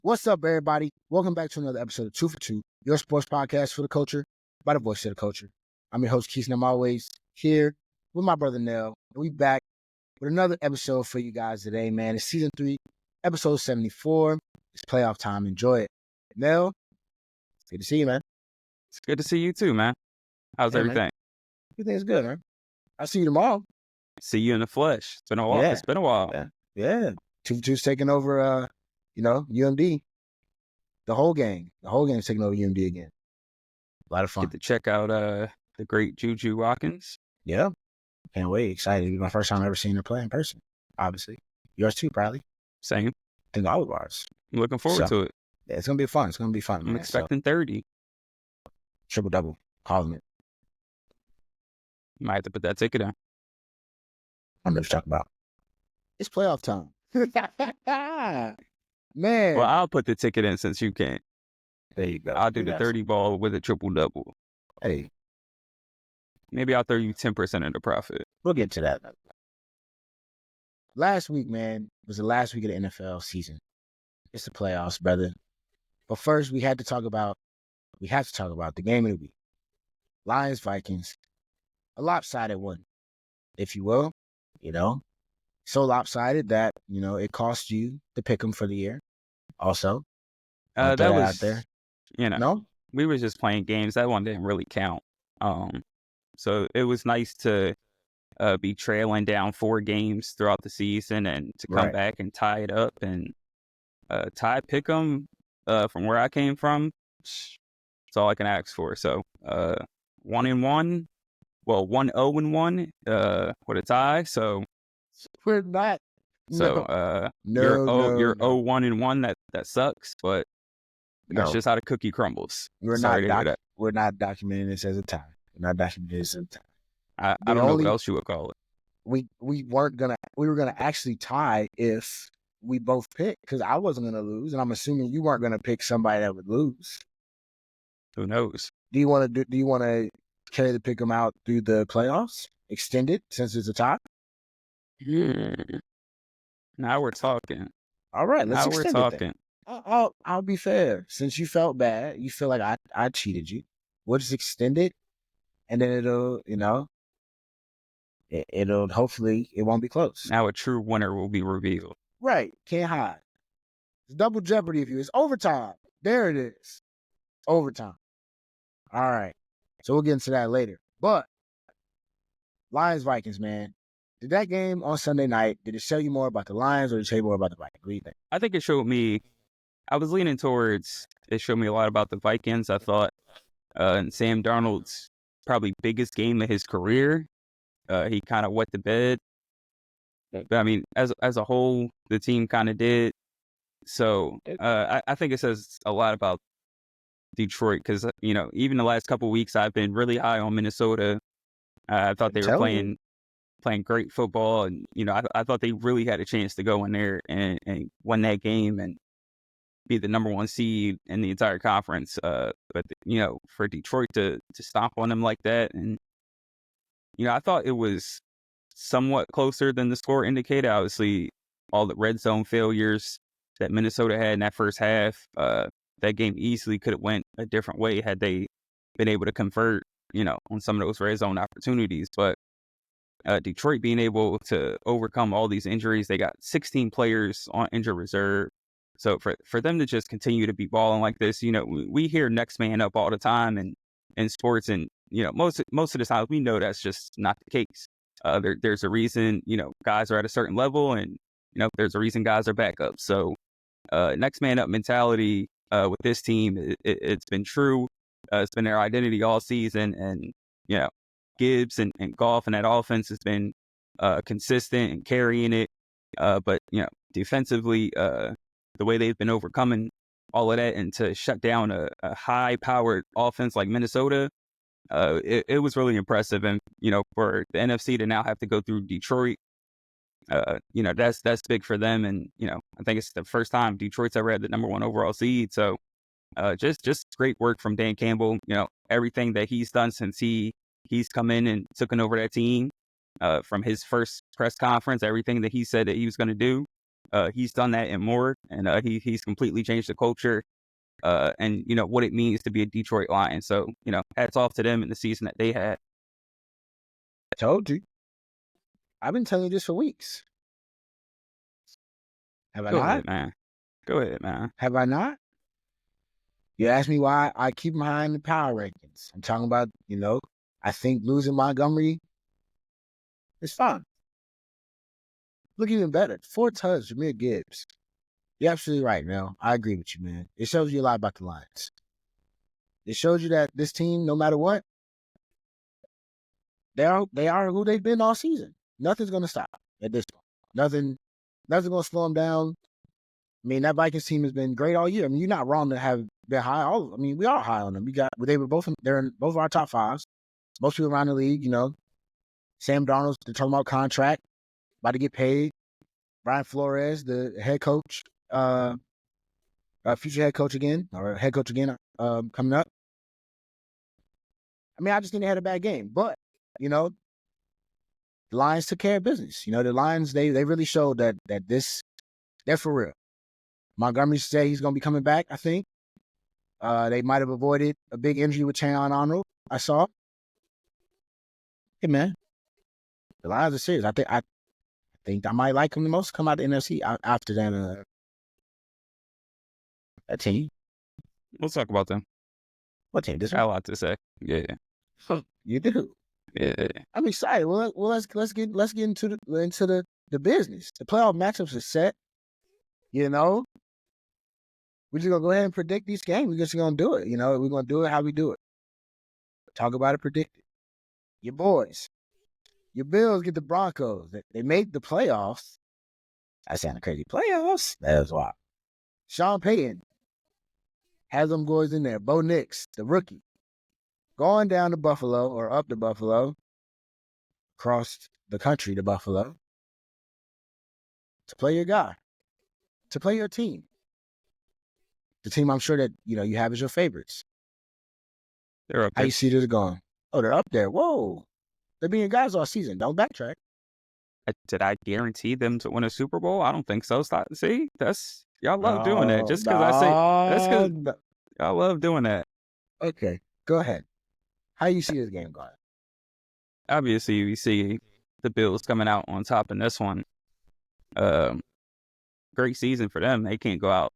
What's up, everybody? Welcome back to another episode of 2 for 2, your sports podcast for the culture, by the voice of the culture. I'm your host, Keith, and I'm always here with my brother, Nell. And we back with another episode for you guys today, man. It's season 3, episode 74. It's playoff time. Enjoy it. Nell, it's good to see you, man. It's good to see you too, man. How's everything? Man. Everything's good, man. I'll see you tomorrow. See you in the flesh. It's been a while. Yeah. It's been a while. Yeah. 2 for 2's taking over, UMD. The whole game's taking over UMD again. A lot of fun. Get to check out the great Juju Watkins. Yeah. Can't wait. Excited. It'll be my first time ever seeing her play in person, obviously. Yours too, probably. Same. I think all of ours. I'm looking forward to it. Yeah, it's going to be fun. It's going to be fun, I'm expecting 30. Triple-double. Calling it. Might have to put that ticket in. I'm ready to talk about. It's playoff time. Man. Well, I'll put the ticket in since you can't. There you go. I'll do the 30 ball with a triple-double. Hey. Maybe I'll throw you 10% of the profit. We'll get to that. Last week, man, was the last week of the NFL season. It's the playoffs, brother. But first, we have to talk about the game of the week. Lions-Vikings. A lopsided one, if you will. So lopsided that, it cost you to pick them for the year. Also, that was out there. No? We were just playing games. That one didn't really count. So it was nice to be trailing down 4 games throughout the season and to come back and tie it up and tie pick'em from where I came from. That's all I can ask for. So 1-1, well 1-0-1 with a tie. So we're not. So you're 0-1-1. That sucks, but that's just how the cookie crumbles. We're not documenting this as a tie. We're not documenting this as a tie. I don't know what else you would call it. We were gonna actually tie if we both picked, because I wasn't gonna lose, and I'm assuming you weren't gonna pick somebody that would lose. Who knows? Do you want to carry the pick 'em out through the playoffs, extend it since it's a tie? Now we're talking. All right, let's now extend we're it talking. Then. I'll be fair. Since you felt bad, you feel like I cheated you. We'll just extend it, and then it'll hopefully it won't be close. Now a true winner will be revealed. Right, can't hide. It's double jeopardy if you. It's overtime. There it is. Overtime. All right. So we'll get into that later. But Lions-Vikings, man. Did that game on Sunday night, did it tell you more about the Lions or did it tell you more about the Vikings? What do you think? I think it showed me, I was leaning towards, it showed me a lot about the Vikings. I thought Sam Darnold's probably biggest game of his career, he kind of wet the bed. But I mean, as a whole, the team kind of did. So I think it says a lot about Detroit because, even the last couple of weeks, I've been really high on Minnesota. I thought they were playing great football. And, I thought they really had a chance to go in there and win that game and be the number 1 seed in the entire conference. But, for Detroit to stomp on them like that. And, I thought it was somewhat closer than the score indicated. Obviously, all the red zone failures that Minnesota had in that first half, that game easily could have went a different way had they been able to convert, on some of those red zone opportunities. But Detroit being able to overcome all these injuries, they got 16 players on injured reserve. So for them to just continue to be balling like this, we hear next man up all the time in sports, and most of the time we know that's just not the case. There's a reason guys are at a certain level, and there's a reason guys are backups. So next man up mentality with this team, it's been true. It's been their identity all season, and Gibbs and Goff and that offense has been consistent and carrying it. But defensively, the way they've been overcoming all of that and to shut down a high-powered offense like Minnesota, it was really impressive. And for the NFC to now have to go through Detroit, that's big for them. And I think it's the first time Detroit's ever had the number 1 overall seed. So just great work from Dan Campbell. Everything that he's done since he's come in and taken over that team, from his first press conference, everything that he said that he was going to do, he's done that and more, and he's completely changed the culture. And what it means to be a Detroit Lion. So hats off to them in the season that they had. I told you. I've been telling you this for weeks. Have I Go not? ahead, man. Go ahead, man. Have I not? You ask me why I keep him high in the power rankings. I'm talking about, I think losing Montgomery is fine. Look even better. 4 tugs, Jahmyr Gibbs. You're absolutely right, Mel. I agree with you, man. It shows you a lot about the Lions. It shows you that this team, no matter what, they are who they've been all season. Nothing's going to stop at this point. Nothing's going to slow them down. I mean, that Vikings team has been great all year. I mean, you're not wrong to have been high. We are high on them. They're in both of our top 5s. Most people around the league, Sam Darnold's, they're talking about contract, about to get paid. Brian Flores, the head coach, future head coach again, coming up. I mean, I just think they had a bad game. But, the Lions took care of business. The Lions, they really showed that they're for real. Montgomery said he's going to be coming back, I think. They might have avoided a big injury with Chandon Arnold, I saw. Hey, man. The Lions are serious. I think I might like them the most come out of the NFC after that team. We'll talk about them. What team? This one? I got a lot to say. Yeah. You do? Yeah. I'm excited. Well, let's get into the business. The playoff matchups are set. We're just gonna go ahead and predict these games. We're just gonna do it. We're gonna do it how we do it. Talk about it, predict it. Your boys, your Bills get the Broncos. They make the playoffs. That sounded crazy. Playoffs? That was wild. Sean Payton has them boys in there. Bo Nix, the rookie, going down to Buffalo or up to Buffalo, across the country to Buffalo, to play your guy, to play your team. The team I'm sure that, you have as your favorites. They're up there. How you see this going? Oh, they're up there. Whoa. They're being guys all season. Don't backtrack. Did I guarantee them to win a Super Bowl? I don't think so. See, y'all love doing that. Just because I say that's because y'all love doing that. Okay, go ahead. How you see this game going? Obviously, we see the Bills coming out on top in this one. Great season for them. They can't go out.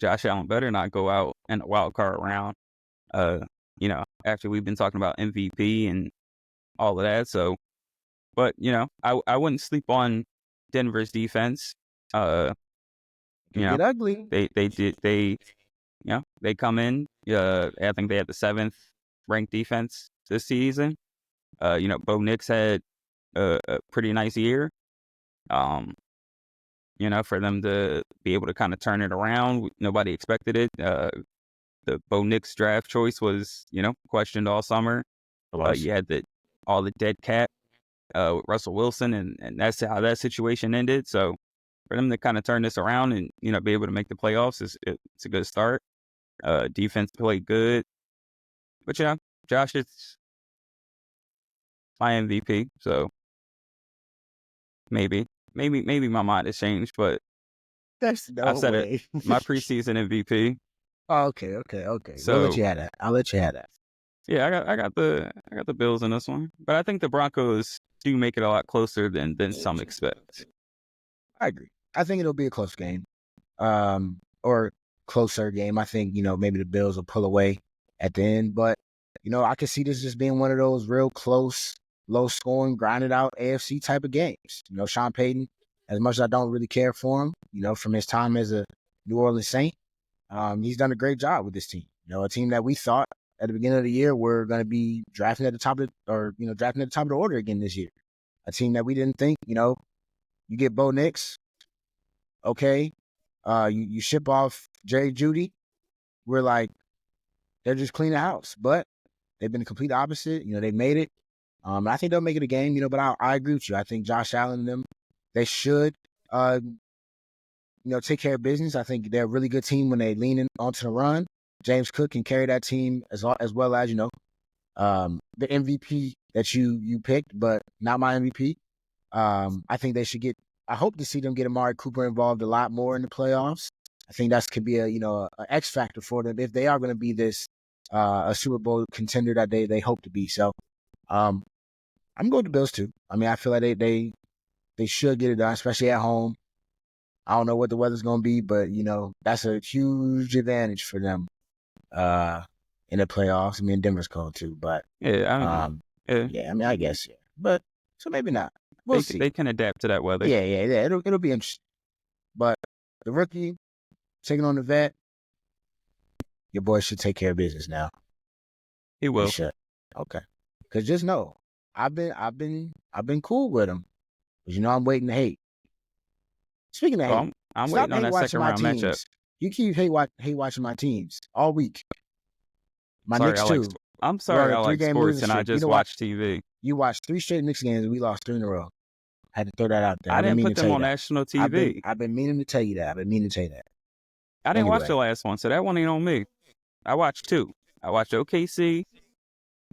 Josh Allen better not go out in a wild card round. After we've been talking about MVP and all of that. So, but I wouldn't sleep on Denver's defense. Get ugly. They come in. I think they had the 7th ranked defense this season. Bo Nix had a pretty nice year. For them to be able to kind of turn it around, nobody expected it. The Bo Nix draft choice was, questioned all summer. You had all the dead cap with Russell Wilson, and that's how that situation ended. So for them to kind of turn this around and, be able to make the playoffs, it's a good start. Defense played good. But, Josh is my MVP, so maybe my mind has changed, but That's no I said way. it. My preseason MVP. Oh, okay. So, I'll let you have that. Yeah, I got the Bills in this one, but I think the Broncos do make it a lot closer than some expect. I agree. I think it'll be a close game, or closer game. I think maybe the Bills will pull away at the end, but I can see this just being one of those real close, low scoring, grinded out AFC type of games. Sean Payton, as much as I don't really care for him, from his time as a New Orleans Saint, he's done a great job with this team. A team that we thought at the beginning of the year we're going to be drafting at the top of the order again this year. A team that we didn't think, you get Bo Nix, okay, you ship off Jerry Jeudy. We're like, they're just cleaning house, but they've been the complete opposite. They made it. I think they'll make it a game, but I agree with you. I think Josh Allen and them, they should, take care of business. I think they're a really good team when they lean in onto the run. James Cook can carry that team as well as, the MVP that you picked, but not my MVP. I think they should get I hope to see them get Amari Cooper involved a lot more in the playoffs. I think that could be a X factor for them if they are going to be this a Super Bowl contender that they hope to be. So I'm going to the Bills too. I mean, I feel like they should get it done, especially at home. I don't know what the weather's going to be, but that's a huge advantage for them in the playoffs. I mean, Denver's cold too, but Yeah, yeah, I mean, I guess yeah, but so maybe not. We'll see. they can adapt to that weather. Yeah. It'll be interesting. But the rookie taking on the vet, your boy should take care of business now. He will. He should. Okay. Because just know, I've been cool with him. But I'm waiting to hate. Speaking of hate, I'm stop waiting on that second round matchup. You keep hate watching my teams all week. My sorry, Knicks too. I'm sorry, I like sports and streak. I just watch TV. You watched 3 straight Knicks games and we lost 3 in a row. Had to throw that out there. I didn't put them on national TV. I've been meaning to tell you that. I didn't watch the last one, so that one ain't on me. I watched 2. I watched OKC,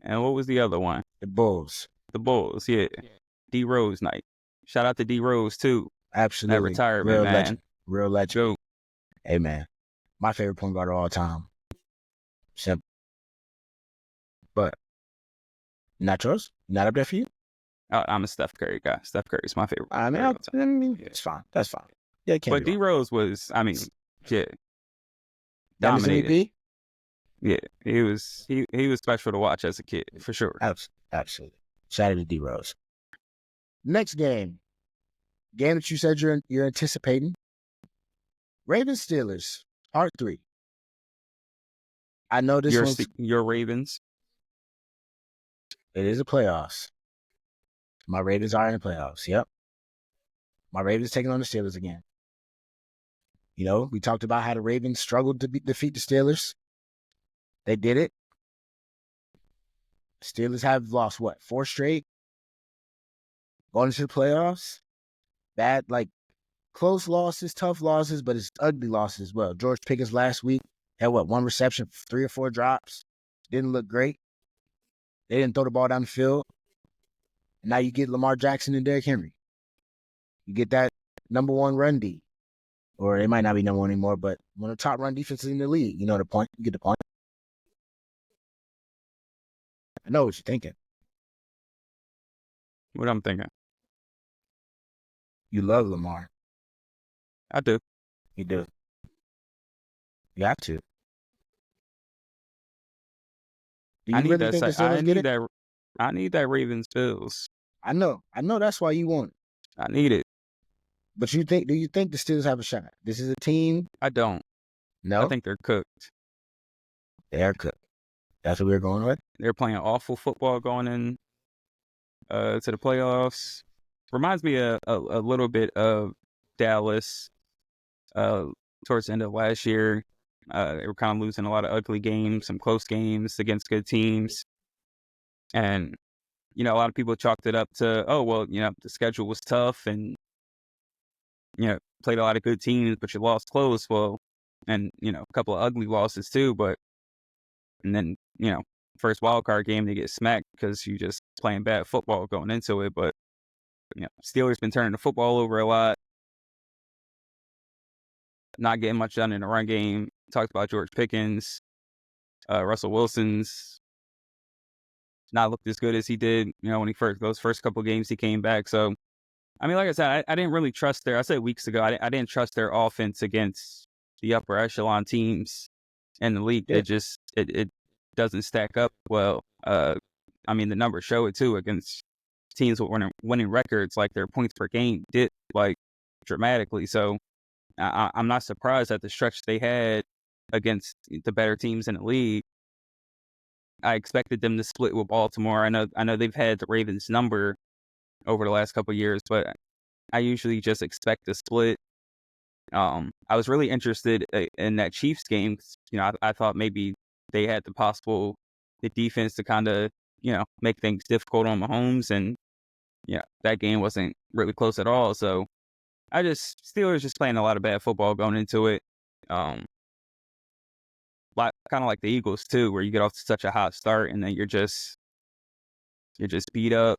and what was the other one? The Bulls. Yeah. D Rose night. Shout out to D Rose too. Absolutely. That retirement, Real man. legend. Real legend. Joe. Hey, man. My favorite point guard of all time. Simple. But not yours? Not up there for you? I'm a Steph Curry guy. Steph Curry's my favorite. I mean, it's fine. That's fine. Yeah, it can't but be D wrong. Rose was, yeah, dominated. MVP? Yeah, he was special to watch as a kid, for sure. Absolutely. Shout out to D Rose. Next game that you said you're anticipating. Ravens Steelers, part 3. I know this your Ravens. It is the playoffs. My Ravens are in the playoffs. Yep. My Ravens taking on the Steelers again. We talked about how the Ravens struggled to defeat the Steelers. They did it. Steelers have lost, 4 straight? Going into the playoffs? Bad, close losses, tough losses, but it's ugly losses as well. George Pickens last week had, 1 reception, 3 or 4 drops. Didn't look great. They didn't throw the ball down the field. And now you get Lamar Jackson and Derrick Henry. You get that number 1 run D. Or they might not be number 1 anymore, but one of the top run defenses in the league. You know the point. You get the point. I know what you're thinking. What I'm thinking. You love Lamar. I do. You do. You have to. Do you I need really think the Steelers get it? I need that Ravens Bills. I know that's why you want it. I need it. But do you think the Steelers have a shot? This is a team. I don't. No? I think they're cooked. They are cooked. That's what we're going with? They're playing awful football going in to the playoffs. Reminds me a little bit of Dallas towards the end of last year. They were kind of losing a lot of ugly games, some close games against good teams. And, a lot of people chalked it up to, the schedule was tough and, played a lot of good teams, but you lost close. Well, and, a couple of ugly losses too. And then, first wildcard game, they get smacked because you just playing bad football going into it. But, Steelers been turning the football over a lot. Not getting much done in the run game. Talked about George Pickens. Russell Wilson's not looked as good as he did, when those first couple of games he came back. So, I mean, like I said, I didn't really trust I said weeks ago, I didn't trust their offense against the upper echelon teams in the league. Yeah. It doesn't stack up well. I mean, the numbers show it too against teams with winning records, like their points per game dipped dramatically. So I'm not surprised at the stretch they had against the better teams in the league. I expected them to split with Baltimore. I know they've had the Ravens number over the last couple of years, but I usually just expect a split. I was really interested in that Chiefs game. I thought maybe they had the defense to kind of, make things difficult on Mahomes, and that game wasn't really close at all. So Steelers just playing a lot of bad football going into it. Kind of like the Eagles too, where you get off to such a hot start and then you're just beat up,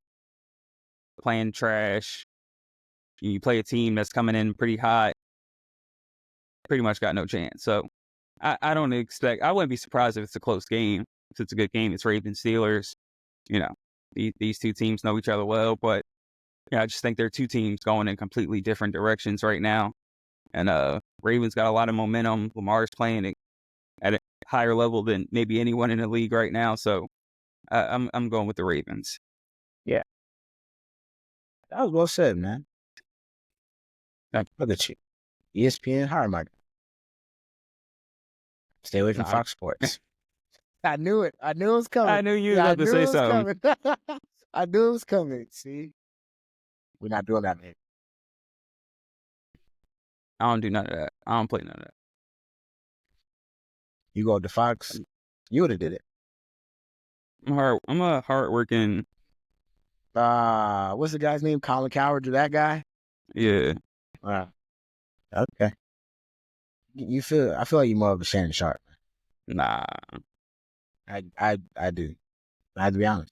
playing trash, You play a team that's coming in pretty hot, pretty much got no chance. So I don't expect. I wouldn't be surprised if it's a close game. If it's a good game, it's Ravens Steelers. You know, these two teams know each other well, but I just think they're two teams going in completely different directions right now. And Ravens got a lot of momentum. Lamar's playing at a higher level than maybe anyone in the league right now. So I'm going with the Ravens. Yeah. That was well said, man. Look at you. ESPN, hire my guy. Stay away from Fox Sports. I knew it. I knew it was coming. I knew you were about to say something. I knew it was coming. See? We're not doing that, man. I don't do none of that. I don't play none of that. You go to Fox, you would have did it. I'm a hardworking. What's the guy's name? Colin Coward, that guy? Yeah. Wow. Okay. I feel like you're more of a Shannon Sharp. Nah. I do. I have to be honest.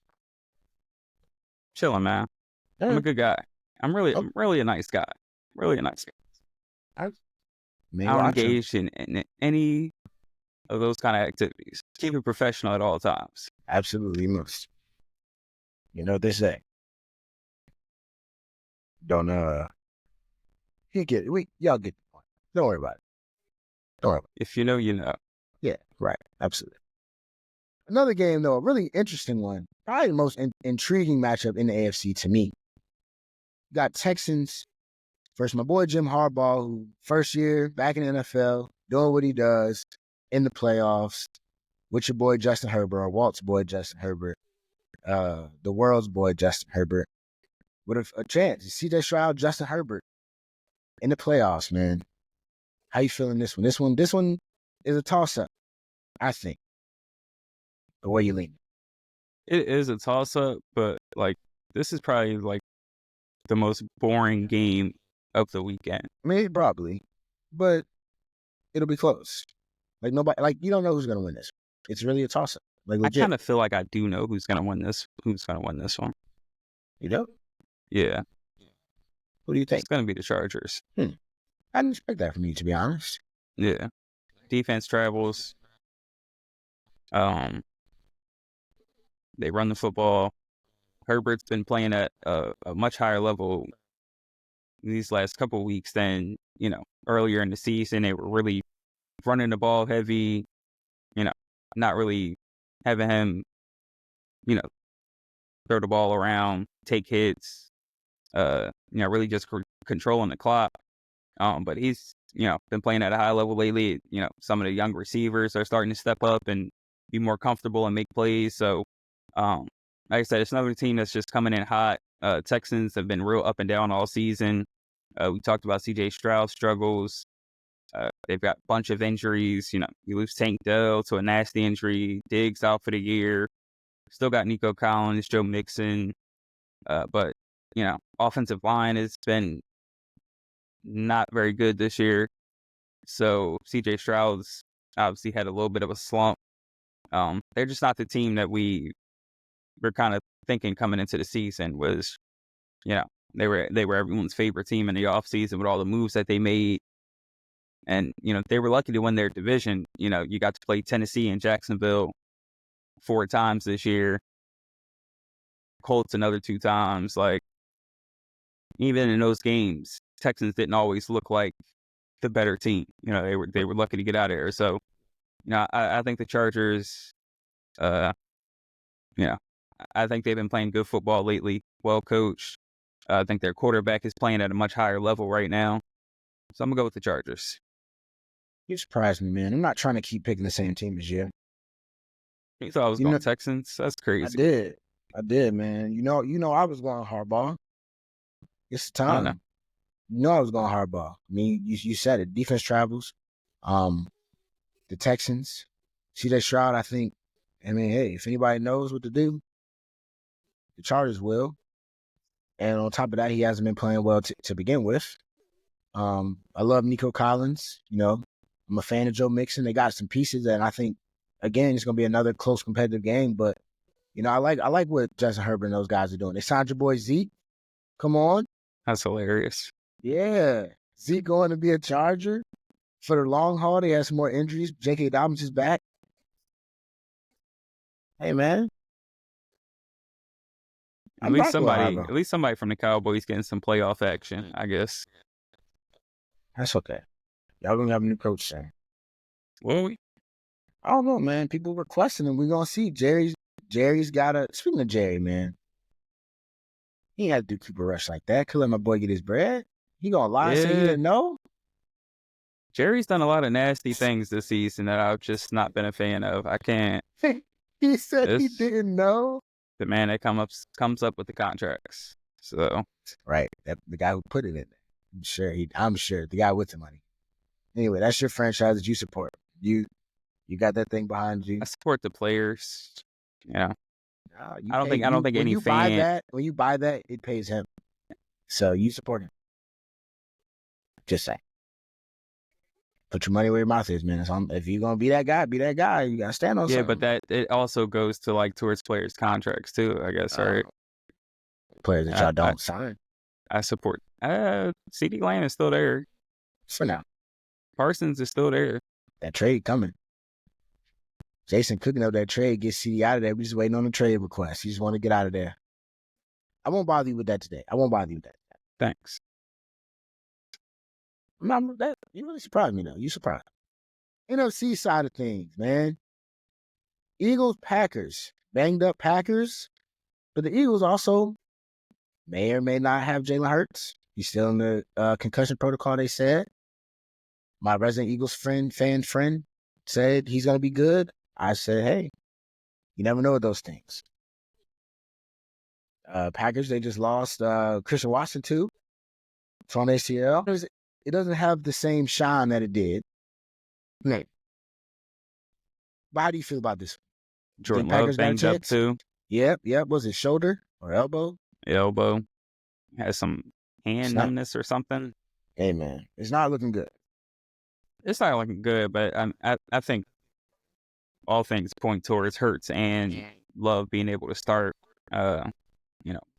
Chilling, man. I'm a good guy. I'm really a nice guy. Really a nice guy. I don't engage in any of those kind of activities. Keep it professional at all times. Absolutely must. You know what they say. Don't you get it. Y'all get the point. Don't worry about it. Don't worry about it. If you know, you know. Yeah, right. Absolutely. Another game, though, a really interesting one. Probably the most intriguing matchup in the AFC to me. You got Texans versus my boy Jim Harbaugh, who first year back in the NFL, doing what he does in the playoffs with your boy Justin Herbert, or Walt's boy Justin Herbert, the world's boy Justin Herbert, with a chance. CJ Stroud, Justin Herbert in the playoffs, man. How you feeling this one? This one is a toss-up, I think. The way you lean. It is a toss-up, but this is probably the most boring game of the weekend. I mean, probably, but it'll be close. Nobody, you don't know who's gonna win this. It's really a toss-up. Legit. I kind of feel like I do know who's gonna win this. Who's gonna win this one? You know? Yeah. Who do you think? It's gonna be the Chargers. I didn't expect that from you, to be honest. Yeah. Defense travels. They run the football. Herbert's been playing at a much higher level these last couple of weeks than, earlier in the season. They were really running the ball heavy, not really having him, throw the ball around, take hits, really just controlling the clock. But he's, been playing at a high level lately. Some of the young receivers are starting to step up and be more comfortable and make plays. So, like I said, it's another team that's just coming in hot. Texans have been real up and down all season. We talked about CJ Stroud struggles. They've got a bunch of injuries. You lose Tank Dell to a nasty injury. Diggs out for the year. Still got Nico Collins, Joe Mixon. But, offensive line has been not very good this year. So CJ Stroud's obviously had a little bit of a slump. They're just not the team that we were kind of thinking coming into the season was, they were everyone's favorite team in the offseason with all the moves that they made. And, they were lucky to win their division. You got to play Tennessee and Jacksonville 4 times this year. Colts another 2 times. Even in those games, Texans didn't always look like the better team. They were lucky to get out of there. So, I think the Chargers, I think they've been playing good football lately, well coached. I think their quarterback is playing at a much higher level right now. So I'm going to go with the Chargers. You surprised me, man. I'm not trying to keep picking the same team as you. You thought I was going Texans? That's crazy. I did, man. I was going Harbaugh. It's time. I was going Harbaugh. I mean, you said it. Defense travels. The Texans. CJ Stroud, I think. I mean, hey, if anybody knows what to do, the Chargers will. And on top of that, he hasn't been playing well to begin with. I love Nico Collins. I'm a fan of Joe Mixon. They got some pieces, and I think, again, it's going to be another close competitive game. But, I like what Justin Herbert and those guys are doing. They signed your boy Zeke. Come on. That's hilarious. Yeah. Zeke going to be a Charger for the long haul. They have some more injuries. J.K. Dobbins is back. Hey, man. At I'm least rocking with somebody, Harbaugh. at least somebody from the Cowboys getting some playoff action, I guess. That's okay. Y'all gonna have a new coach soon. Well, I don't know, man. People requesting him. We're gonna see. Jerry's got speaking of Jerry, man. He ain't had to do Cooper Rush like that. Could let my boy get his bread. He gonna lie and say he yeah, didn't know? Jerry's done a lot of nasty things this season that I've just not been a fan of. I can't. He said he This didn't know. the man that comes up with the contracts. So Right. The guy who put it in there. I'm sure the guy with the money. Anyway, that's your franchise that you support. You got that thing behind you. I support the players. You know, You I don't pay think I don't think when any you buy fan. that, it pays him. So you support him. Just say. Put your money where your mouth is, man. If you're gonna be that guy, be that guy. You gotta stand on Yeah, something. but that it also goes to like towards players' contracts too. I guess. Right. Players that y'all don't sign I support. CD Lamb is still there. for now. Parsons is still there. That trade coming. Jason cooking up that trade, get CD out of there. We just waiting on the trade request. He just want to get out of there. I won't bother you with that today. I won't bother you with that. Thanks. You really surprised me though. You surprised. NFC side of things, man. Eagles, Packers, banged up Packers, but the Eagles also may or may not have Jalen Hurts. He's still in the concussion protocol. They said. My resident Eagles fan said he's gonna be good. I said, hey, you never know with those things. Packers, they just lost Christian Watson too. It's on ACL. It doesn't have the same shine that it did. Right. But how do you feel about this? Jordan Love banged up too. Yep. Was it shoulder or elbow? Elbow. Has some hand numbness or something. Hey, man. It's not looking good. It's not looking good, but I think all things point towards Hurts and Love being able to start.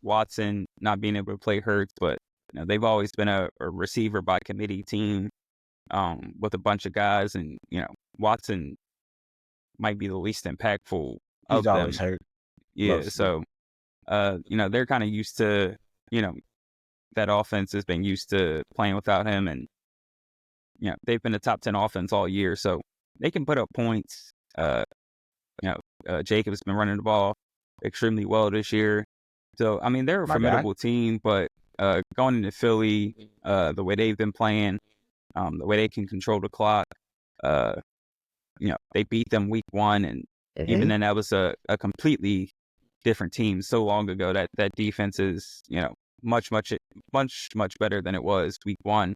Watson not being able to play Hurts, but they've always been a receiver by committee team with a bunch of guys, and Watson might be the least impactful of He's them. always hurt. Yeah, Mostly. so they're kind of used to that offense has been used to playing without him, and they've been a top 10 offense all year, so they can put up points. Jacob's been running the ball extremely well this year. So, I mean, they're a formidable team, but going into Philly, the way they've been playing, the way they can control the clock, they beat them week 1, and even then that was a completely different team so long ago. That defense is, much better than it was week 1.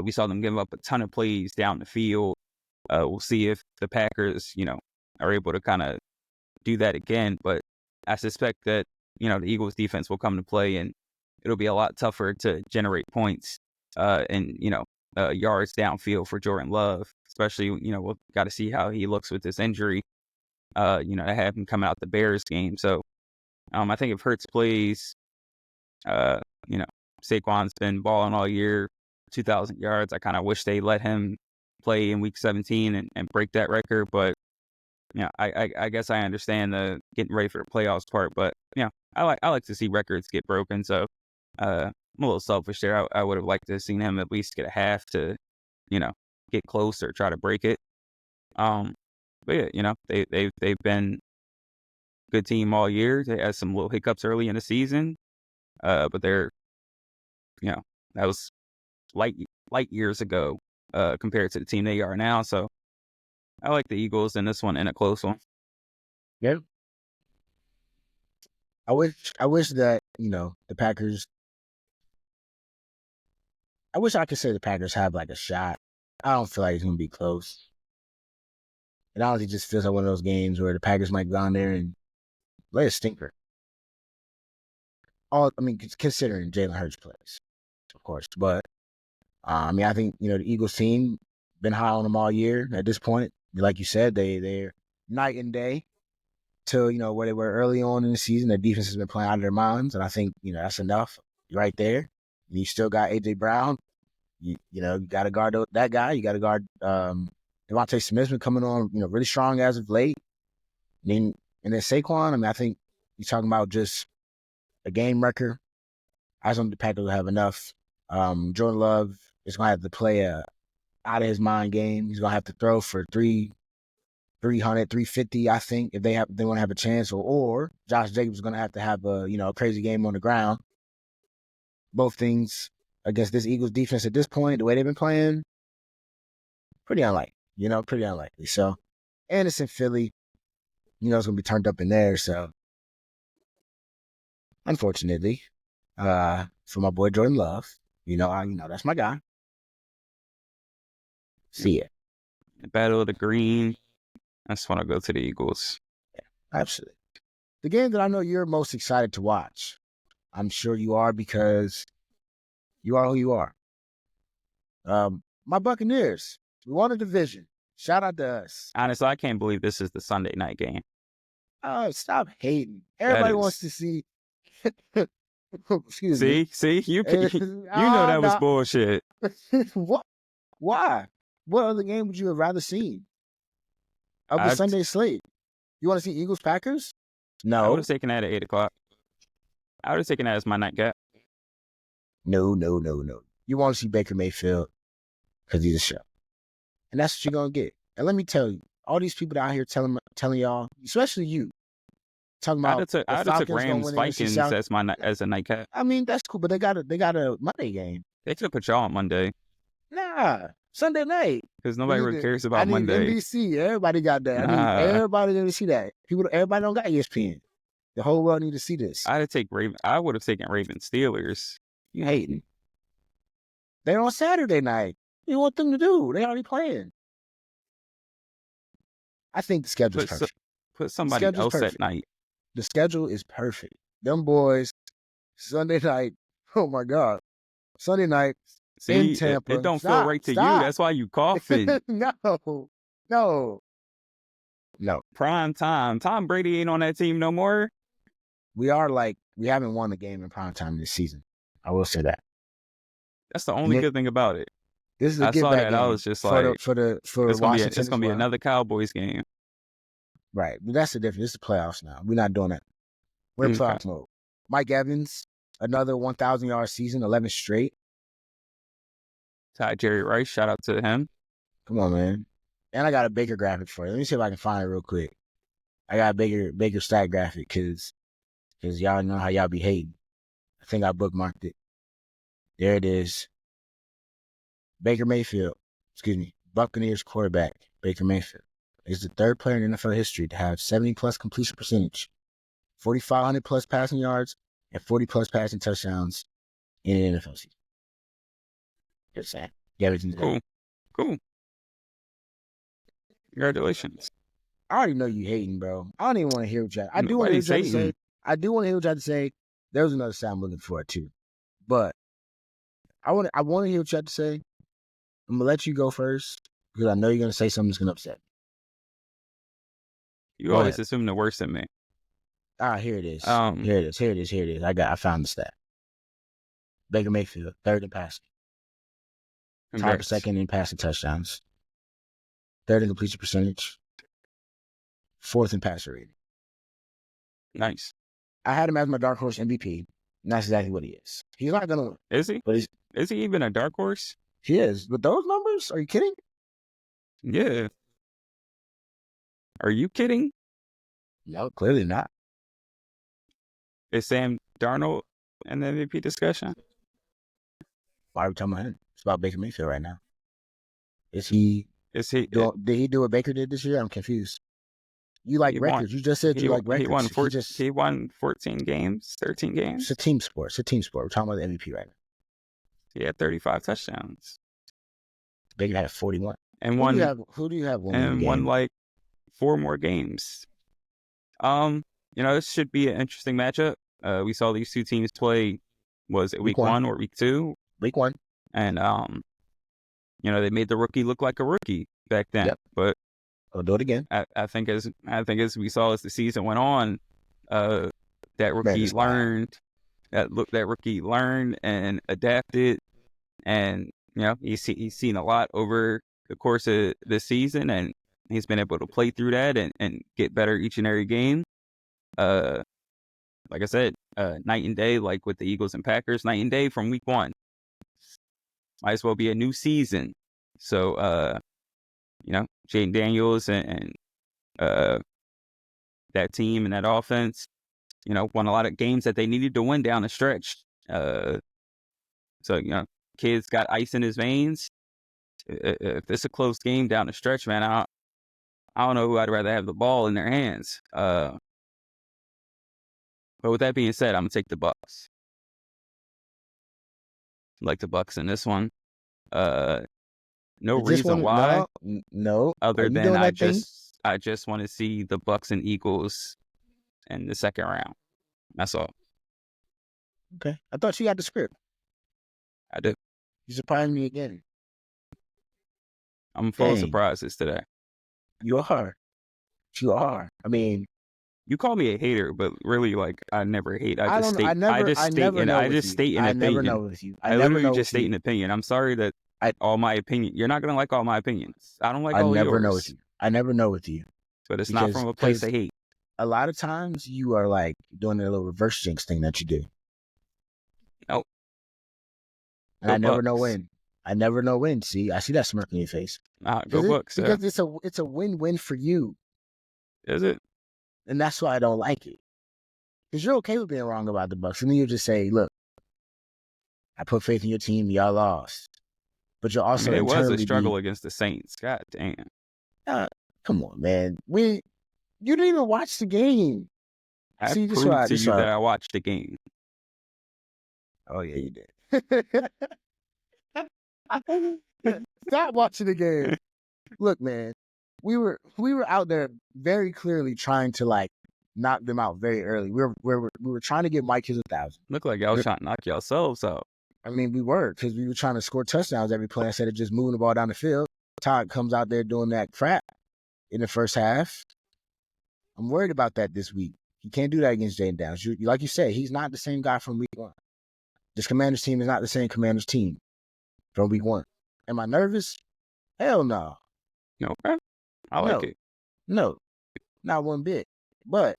We saw them give up a ton of plays down the field. We'll see if the Packers, are able to kind of do that again, but I suspect that the Eagles defense will come to play, and it'll be a lot tougher to generate points and yards downfield for Jordan Love, especially we'll got to see how he looks with this injury. I have him coming out the Bears game, so I think if Hurts plays, Saquon's been balling all year, 2,000 yards. I kind of wish they let him play in week 17 and break that record, but I guess I understand the getting ready for the playoffs part, but I like to see records get broken. So I'm a little selfish there. I would have liked to have seen him at least get a half to, get close or try to break it. But yeah, they've been a good team all year. They had some little hiccups early in the season, but they're, that was light years ago compared to the team they are now. So I like the Eagles in this one, in a close one. Yeah. I wish that, the Packers. I wish I could say the Packers have like a shot. I don't feel like it's gonna be close. It honestly just feels like one of those games where the Packers might go on there and lay a stinker. Considering Jalen Hurts plays, of course. But I think the Eagles team been high on them all year. At this point, like you said, they're night and day to where they were early on in the season. Their defense has been playing out of their minds, and I think that's enough right there. You still got A.J. Brown. You got to guard that guy. You got to guard Devontae Smith's been coming on, really strong as of late. And then Saquon, I think you're talking about just a game wrecker. I just don't think the Packers will have enough. Jordan Love is going to have to play a out of his mind game. He's going to have to throw for 300, 350, I think, if they want to have a chance. Or Josh Jacobs is going to have a crazy game on the ground. Both things against this Eagles defense at this point, the way they've been playing, pretty unlikely. Pretty unlikely. So, and it's in Philly. It's going to be turned up in there. So, unfortunately, for my boy Jordan Love, that's my guy. See ya. The Battle of the Green. I just want to go to the Eagles. Yeah, absolutely. The game that I know you're most excited to watch, I'm sure you are because you are who you are. My Buccaneers, we won a division. Shout out to us. Honestly, I can't believe this is the Sunday night game. Oh, stop hating. Everybody wants to see. Excuse me. See, you know that was bullshit. What? Why? What other game would you have rather seen of the Sunday slate? You want to see Eagles Packers? No. I would have taken that at 8 o'clock. I would have taken that as my nightcap. No. You want to see Baker Mayfield because he's a show. And that's what you're going to get. And let me tell you, all these people out here telling y'all, especially you, talking about I took Rams Vikings as a nightcap. That's cool, but they got a Monday game. They could have put y'all on Monday. Nah, Sunday night. Because nobody really cares about Monday. NBC, everybody got that. Nah. Everybody need to see that. Everybody don't got ESPN. The whole world need to see this. I would have taken Ravens Steelers. You hating? They're on Saturday night. What do you want them to do? They already playing. I think the schedule's perfect. Put somebody else at night. The schedule is perfect. Them boys, Sunday night. Oh my God, Sunday night. See, in Tampa. It don't feel right to you. That's why you coughing. No. Prime time. Tom Brady ain't on that team no more. We haven't won a game in prime time this season. I will say that. That's the only good thing about it. This is a I saw that. Game I was just it's gonna be another Cowboys game. Right, but that's the difference. This is the playoffs now. We're not doing that. We're in playoff mode. Mike Evans, another 1,000-yard season, 11 straight. Ty Jerry Rice, shout out to him. Come on, man. And I got a Baker graphic for you. Let me see if I can find it real quick. I got a Baker stat graphic because y'all know how y'all be hating. I think I bookmarked it. There it is. Buccaneers quarterback, Baker Mayfield, is the third player in NFL history to have 70-plus completion percentage, 4,500-plus passing yards, and 40-plus passing touchdowns in an NFL season. Just saying. Cool. Congratulations. I already know you hating, bro. I don't even want to hear what you I do want to hear what you say. I do want to hear what you have to say. There's another sound I'm looking for it too. But I want to hear what you have to say. I'm gonna let you go first because I know you're gonna say something that's gonna upset me. You always assume the worst in me. Here it is. Here it is. I found the stat. Baker Mayfield, third in passing. Tied for second in passing touchdowns. Third in completion percentage. Fourth in passer rating. Nice. I had him as my dark horse MVP, and that's exactly what he is. He's not gonna win. Is he? But is he even a dark horse? He is. With those numbers? Are you kidding? Yeah. Are you kidding? No, clearly not. Is Sam Darnold in the MVP discussion? Why are we talking about him? It's about Baker Mayfield right now. Did he do what Baker did this year? I'm confused. You like records. You just said you like records. He won 14 games, 13 games. It's a team sport. We're talking about the MVP right now. He had 35 touchdowns. Baker had 41. And who do you have winning and won like 4 more games. This should be an interesting matchup. We saw these two teams play, was it week 1 or week 2? Week 1. And, they made the rookie look like a rookie back then. Yep. But I'll do it again. I think as we saw as the season went on, that rookie learned that rookie learned and adapted, and he's seen a lot over the course of the season, and he's been able to play through that and get better each and every game. Like I said, night and day, like with the Eagles and Packers, night and day from week one. Might as well be a new season. So, Jaden Daniels and that team and that offense, won a lot of games that they needed to win down the stretch. So, kids got ice in his veins. If it's a close game down the stretch, man, I don't know who I'd rather have the ball in their hands. But with that being said, I'm gonna take the Bucks. Like the Bucks in this one. No reason why. No. Other than I just want to see the Bucks and Eagles in the second round. That's all. Okay. I thought you got the script. I do. You surprised me again. I'm full of surprises today. You are. I mean, you call me a hater, but really, like, I never hate. I just state an opinion. I never know with you. I literally just state an opinion. I'm sorry that all my opinion. You're not gonna like all my opinions. I don't like all yours. I never know with you. I never know with you. But it's not from a place of hate. A lot of times you are like doing a little reverse jinx thing that you do. Nope. And I never know when. I never know when. See, I see that smirk on your face. Go Bucks. Because it's a win-win for you. Is it? And that's why I don't like it. Because you're okay with being wrong about the Bucks. And then you just say, look, I put faith in your team. Y'all lost. But you're also it was a struggle against the Saints. God damn. Come on, man. You didn't even watch the game. I proved to you that I watched the game. Oh, yeah, you did. Stop watching the game. Look, man, we were out there very clearly trying to like knock them out very early. We were trying to get Mike his 1,000. Look like y'all was trying to knock yourselves out. I mean, we were, because we were trying to score touchdowns every play instead of just moving the ball down the field. Todd comes out there doing that crap in the first half. I'm worried about that this week. He can't do that against Jaden Downs. Like you said, he's not the same guy from week one. This Commanders team is not the same Commanders team from week one. Am I nervous? Hell no. No, I like it. No, not one bit. But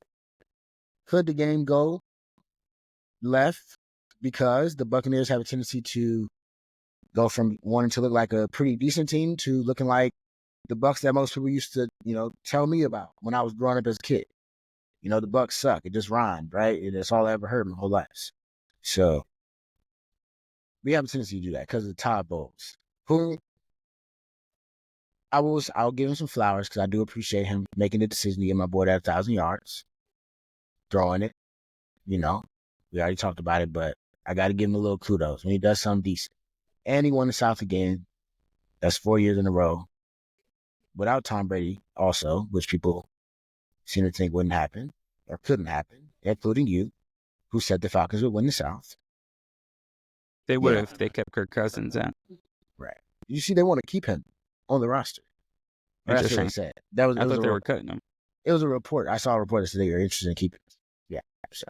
could the game go left because the Buccaneers have a tendency to go from wanting to look like a pretty decent team to looking like the Bucs that most people used to, tell me about when I was growing up as a kid. The Bucs suck. It just rhymed, right? And that's all I ever heard my whole life. So we have a tendency to do that because of the Todd Bowles, who I'll give him some flowers because I do appreciate him making the decision to get my boy that 1,000 yards, throwing it. We already talked about it, but I got to give him a little kudos when he does something decent. And he won the South again. That's 4 years in a row. Without Tom Brady also, which people seem to think wouldn't happen or couldn't happen, including you, who said the Falcons would win the South. They would if they kept Kirk Cousins in. Right. You see, they want to keep him on the roster. That's what they said. I thought they were cutting him. It was a report. I saw a report that said they were interested in keeping him. Yeah. So.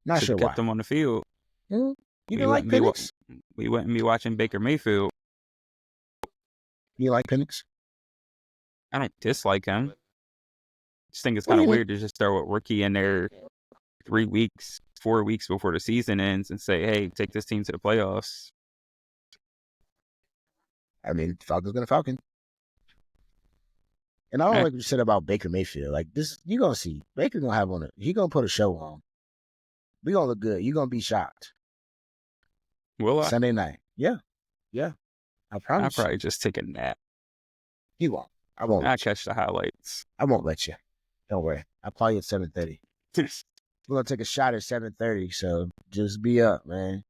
Not sure why. Kept him on the field. You didn't like Penix? We wouldn't be watching Baker Mayfield. You like Penix? I don't dislike him. I just think it's kind of weird to just throw a rookie in there 4 weeks before the season ends and say, hey, take this team to the playoffs. I mean, Falcon's gonna Falcon. And I don't like what you said about Baker Mayfield. Like this, you're gonna see. Baker's gonna have he gonna put a show on. We gonna look good. You're gonna be shocked. Will I? Sunday night. Yeah. I promise. I'll probably just take a nap. You won't. I won't. I'll catch the highlights. I won't let you. Don't worry. I'll call you at 7:30. We're gonna take a shot at 7:30, so just be up, man.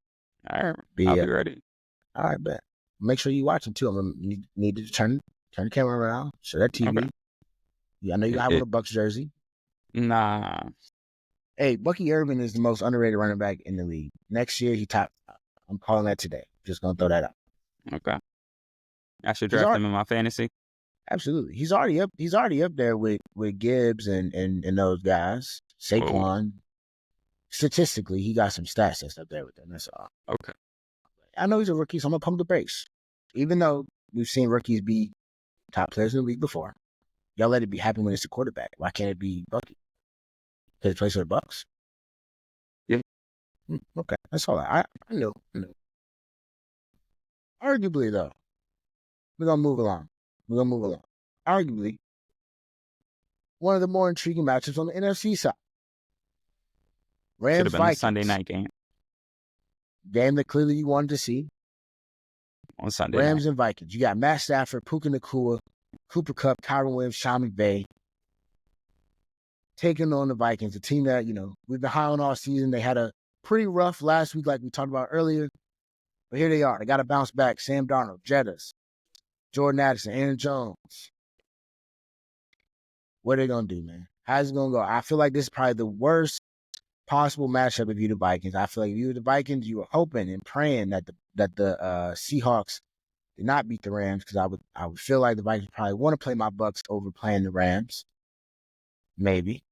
All right. I'll be ready. All right, bet. Make sure you watch it too. I'm gonna need to turn the camera around. Show that TV. Okay. Yeah, I know you have a Bucs jersey. Nah. Hey, Bucky Irvin is the most underrated running back in the league. Next year, he top. I'm calling that today. Just gonna throw that out. Okay. I should draft him in my fantasy. Absolutely. He's already up there with Gibbs and those guys. Saquon. statistically, he got some stats that's up there with them. That's all. Okay. I know he's a rookie, so I'm gonna pump the brakes. Even though we've seen rookies be top players in the league before, y'all let it be happen when it's a quarterback. Why can't it be Bucky? Because he plays for the Bucks. Yeah. Okay, that's all. I know. Arguably, though, we're gonna move along. Arguably, one of the more intriguing matchups on the NFC side. Rams Should have been Vikings. a Sunday night game Game that clearly you wanted to see. on Sunday Rams night. and Vikings. You got Matt Stafford, Puka Nacua, Cooper Kupp, Kyron Williams, Sean McVay taking on the Vikings, a team that, we've been high on all season. They had a pretty rough last week, like we talked about earlier. But here they are. They got to bounce back. Sam Darnold, Jettas, Jordan Addison, Aaron Jones. What are they going to do, man? How's it going to go? I feel like this is probably the worst possible matchup if you're the Vikings. I feel like if you were the Vikings, you were hoping and praying that the Seahawks did not beat the Rams, because I would feel like the Vikings probably want to play my Bucks over playing the Rams. Maybe.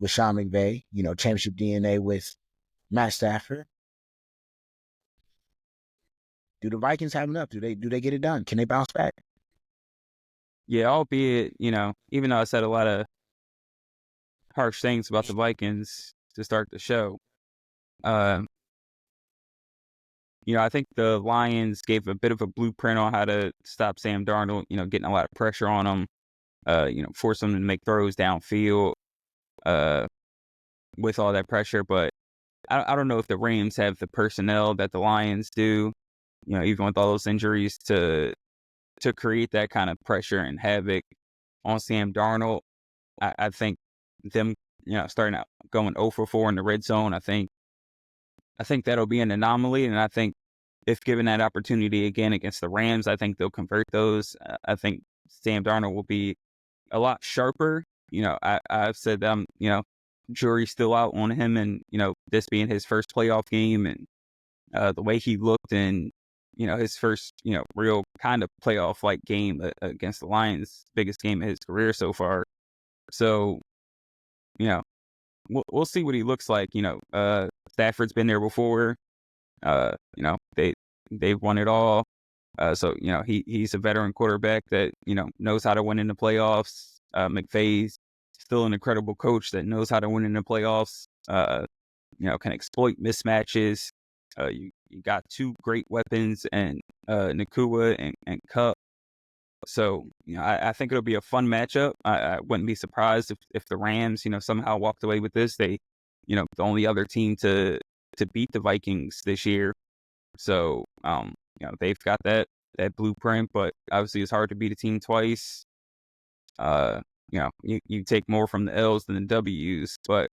With Sean McVay, championship DNA with Matt Stafford. Do the Vikings have enough? Do they get it done? Can they bounce back? Yeah, albeit, even though I said a lot of harsh things about the Vikings to start the show, I think the Lions gave a bit of a blueprint on how to stop Sam Darnold, getting a lot of pressure on him, force him to make throws downfield with all that pressure. But I don't know if the Rams have the personnel that the Lions do, even with all those injuries, to create that kind of pressure and havoc on Sam Darnold. I think them, starting out going 0 for 4 in the red zone, I think that'll be an anomaly. And I think if given that opportunity again against the Rams, I think they'll convert those. I think Sam Darnold will be a lot sharper. I've said jury's still out on him, and, this being his first playoff game, and the way he looked in, his first, real kind of playoff-like game against the Lions, biggest game of his career so far. So, we'll see what he looks like. Stafford's been there before. They've won it all. So, he's a veteran quarterback that, knows how to win in the playoffs. McVay's still an incredible coach that knows how to win in the playoffs. Can exploit mismatches. You got two great weapons, and Nacua and Kupp. So, I think it'll be a fun matchup. I wouldn't be surprised if the Rams, somehow walked away with this. They, the only other team to beat the Vikings this year. So, they've got that blueprint, but obviously it's hard to beat a team twice. You take more from the L's than the W's, but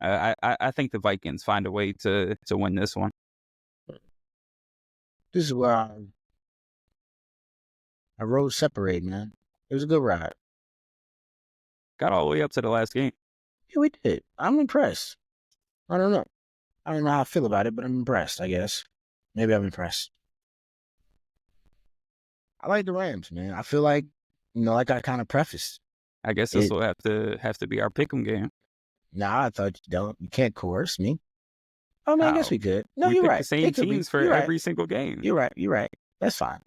I think the Vikings find a way to win this one. This is where our roads separate, man. It was a good ride. Got all the way up to the last game. Yeah, we did. I'm impressed. I don't know how I feel about it, but I'm impressed, I guess. Maybe I'm impressed. I like the Rams, man. I feel like, like I kind of prefaced. I guess this will have to be our pick'em game. Nah, I thought you can't coerce me. Oh, man, I guess we could. No, we you're pick right. The same teams for every single game. You're right. That's fine.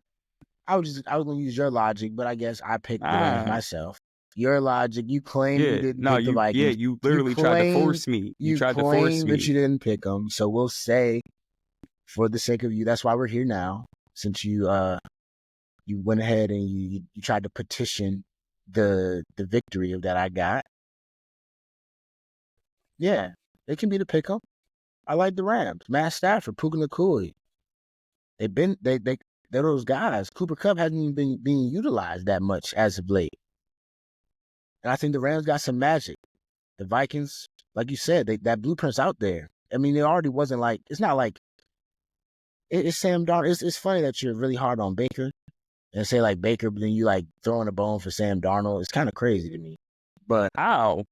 I was going to use your logic, but I guess I picked the Rams myself. Your logic, you claim you didn't pick the Vikings. Yeah, you literally tried to force me. You tried to force me. But you didn't pick them. So we'll say, for the sake of you, that's why we're here now. Since you went ahead and you tried to petition the victory of that I got. Yeah, they can be the pick 'em. I like the Rams. Matt Stafford, Puka Nacua. They're those guys. Cooper Kupp hasn't even been being utilized that much as of late. And I think the Rams got some magic. The Vikings, like you said, that blueprint's out there. I mean, it already wasn't like, it's not like, it's Sam Darnold. It's funny that you're really hard on Baker and say like Baker, but then you like throwing a bone for Sam Darnold. It's kind of crazy to me. But how?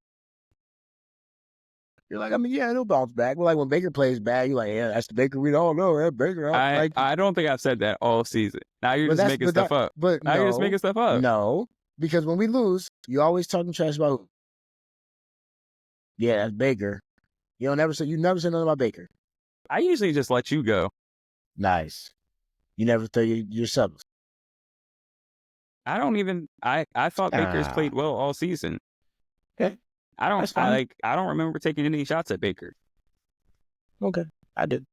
You're like, I mean, yeah, he'll bounce back. Well, like when Baker plays bad, you're like, yeah, that's the Baker we all know. Baker. I don't think I've said that all season. Now you're just making stuff up. But now you're just making stuff up. No, because when we lose, you always talking trash about, yeah, that's Baker. You never say nothing about Baker. I usually just let you go. Nice. You never throw your subs. I don't even. I thought Baker's played well all season. Okay. I don't remember taking any shots at Baker. Okay, I did.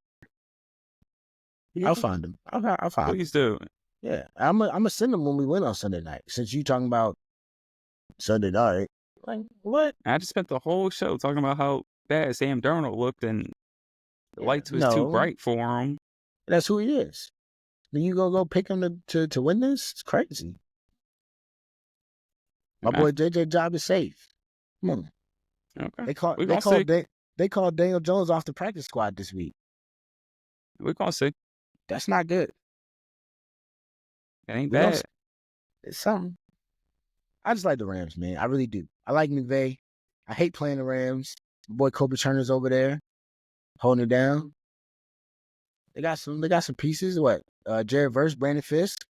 I'll find him. I'll find him. Please do. Yeah, I'm gonna send him when we win on Sunday night. Since you talking about Sunday night, like what? I just spent the whole show talking about how bad Sam Darnold looked and the lights was too bright for him. That's who he is. Then you gonna go pick him to win this? It's crazy. My boy JJ job is safe. Come on. Okay. They called Daniel Jones off the practice squad this week. We're gonna see. That's not good. It ain't bad. It's something. I just like the Rams, man. I really do. I like McVay. I hate playing the Rams. My boy Kobe Turner's over there holding it down. They got some pieces. What? Jared Verse, Brandon Fisk.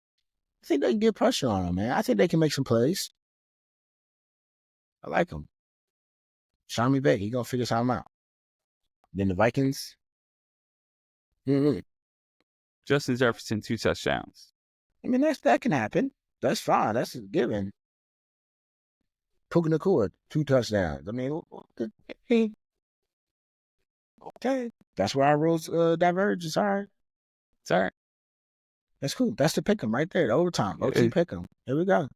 I think they can get pressure on them, man. I think they can make some plays. I like them. Sean McVay, he gonna figure something out. Then the Vikings. Justin Jefferson, 2 touchdowns. I mean, that can happen. That's fine. That's a given. Puka Nacua, 2 touchdowns. I mean, okay. That's where our rules diverge. It's all right. It's all right. That's cool. That's the pick 'em right there. The overtime. OT pick 'em. Here we go.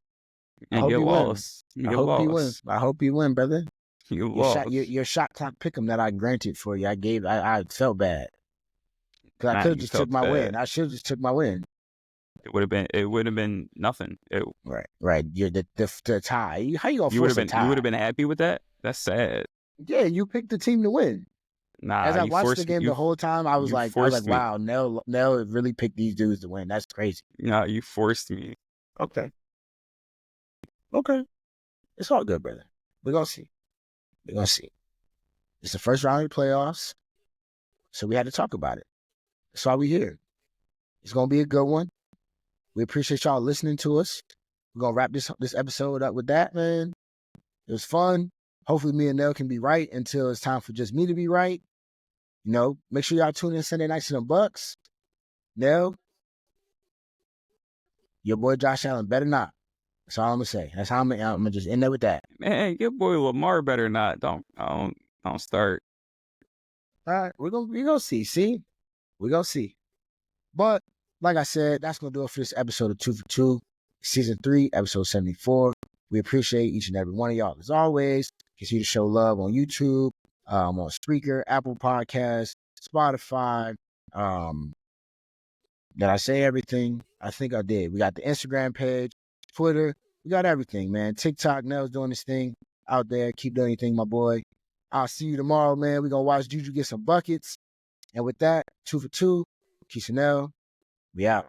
I hope you win. I hope you win, brother. Your shot clock pick 'em that I granted for you. I felt bad. Because I could have just took my win. I should have just took my win. It would have been nothing. Right. You're the tie. How you gonna force a tie? You would have been happy with that? That's sad. Yeah, you picked the team to win. Nah, as I watched the game the whole time, I was like, wow, Nell really picked these dudes to win. That's crazy. Nah, you forced me. Okay. It's all good, brother. We're gonna see. It's the first round of the playoffs, so we had to talk about it. That's why we're here. It's gonna be a good one. We appreciate y'all listening to us. We're gonna wrap this episode up with that, man. It was fun. Hopefully me and Nell can be right until it's time for just me to be right. Make sure y'all tune in Sunday nights to them Bucks. Nell, your boy Josh Allen better not. That's all I'm gonna say. That's how I'm gonna just end up with that. Man, your boy Lamar better not. Don't start. All right, we're gonna see. See, we're gonna see. But like I said, that's gonna do it for this episode of 2 for 2, season 3, episode 74. We appreciate each and every one of y'all as always. Continue to show love on YouTube, on Spreaker, Apple Podcasts, Spotify. Did I say everything? I think I did. We got the Instagram page, Twitter. We got everything, man. TikTok, Nell's doing this thing out there. Keep doing your thing, my boy. I'll see you tomorrow, man. We're going to watch Juju get some buckets. And with that, 2 for 2, Keith Chanel, we out.